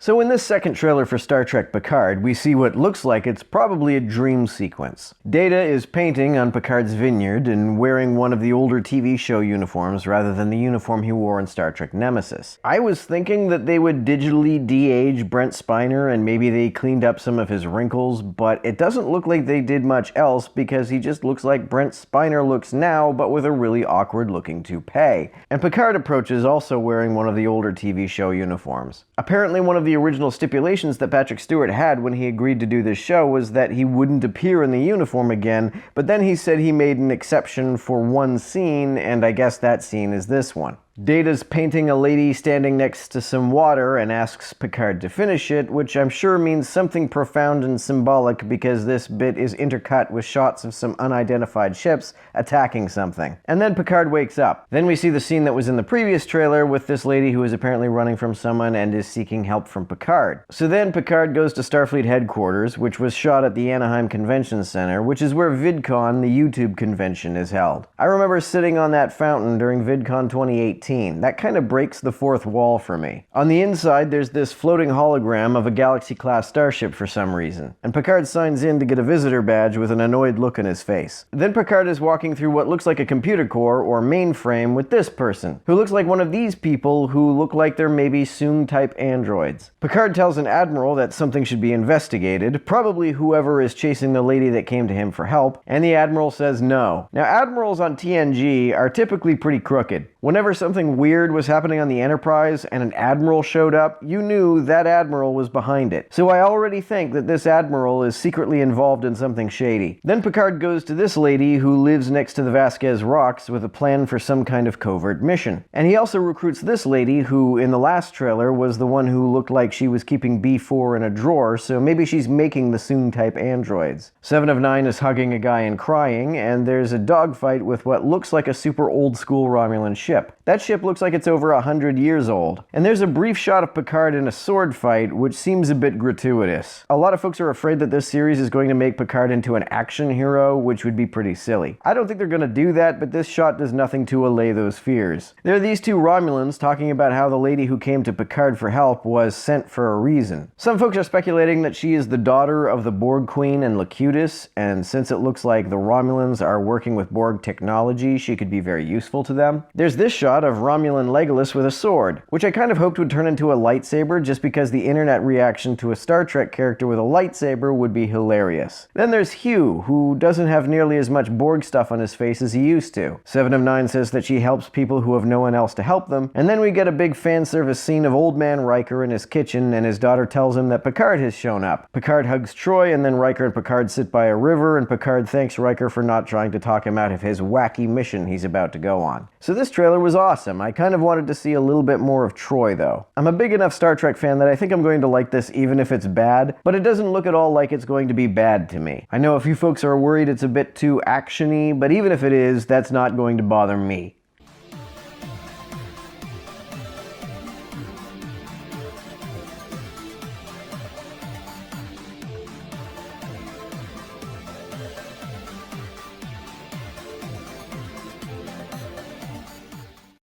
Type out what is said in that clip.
So in this second trailer for Star Trek Picard, we see what looks like it's probably a dream sequence. Data is painting on Picard's vineyard and wearing one of the older TV show uniforms rather than the uniform he wore in Star Trek Nemesis. I was thinking that they would digitally de-age Brent Spiner and maybe they cleaned up some of his wrinkles, but it doesn't look like they did much else because he just looks like Brent Spiner looks now, but with a really awkward looking toupee. And Picard approaches also wearing one of the older TV show uniforms. Apparently one of the original stipulations that Patrick Stewart had when he agreed to do this show was that he wouldn't appear in the uniform again, but then he said he made an exception for one scene, and I guess that scene is this one. Data's painting a lady standing next to some water and asks Picard to finish it, which I'm sure means something profound and symbolic because this bit is intercut with shots of some unidentified ships attacking something. And then Picard wakes up. Then we see the scene that was in the previous trailer with this lady who is apparently running from someone and is seeking help from Picard. So then Picard goes to Starfleet headquarters, which was shot at the Anaheim Convention Center, which is where VidCon, the YouTube convention, is held. I remember sitting on that fountain during VidCon 2018. That kind of breaks the fourth wall for me. On the inside, there's this floating hologram of a Galaxy-class starship for some reason, and Picard signs in to get a visitor badge with an annoyed look on his face. Then Picard is walking through what looks like a computer core or mainframe with this person, who looks like one of these people who look like they're maybe Soong-type androids. Picard tells an admiral that something should be investigated, probably whoever is chasing the lady that came to him for help, and the admiral says no. Now, admirals on TNG are typically pretty crooked. Whenever something weird was happening on the Enterprise and an admiral showed up, you knew that admiral was behind it. So I already think that this admiral is secretly involved in something shady. Then Picard goes to this lady who lives next to the Vasquez Rocks with a plan for some kind of covert mission. And he also recruits this lady who, in the last trailer, was the one who looked like she was keeping B4 in a drawer, so maybe she's making the Soong-type androids. 7 of 9 is hugging a guy and crying, and there's a dogfight with what looks like a super old-school Romulan ship. That ship looks like it's over 100 years old. And there's a brief shot of Picard in a sword fight, which seems a bit gratuitous. A lot of folks are afraid that this series is going to make Picard into an action hero, which would be pretty silly. I don't think they're going to do that, but this shot does nothing to allay those fears. There are these two Romulans talking about how the lady who came to Picard for help was sent for a reason. Some folks are speculating that she is the daughter of the Borg Queen and Locutus, and since it looks like the Romulans are working with Borg technology, she could be very useful to them. There's this shot of Romulan Legolas with a sword, which I kind of hoped would turn into a lightsaber just because the internet reaction to a Star Trek character with a lightsaber would be hilarious. Then there's Hugh, who doesn't have nearly as much Borg stuff on his face as he used to. 7 of 9 says that she helps people who have no one else to help them, and then we get a big fan service scene of old man Riker in his kitchen, and his daughter tells him that Picard has shown up. Picard hugs Troy, and then Riker and Picard sit by a river, and Picard thanks Riker for not trying to talk him out of his wacky mission he's about to go on. So this trailer was awesome. I kind of wanted to see a little bit more of Troy, though. I'm a big enough Star Trek fan that I think I'm going to like this even if it's bad, but it doesn't look at all like it's going to be bad to me. I know a few folks are worried it's a bit too action-y, but even if it is, that's not going to bother me.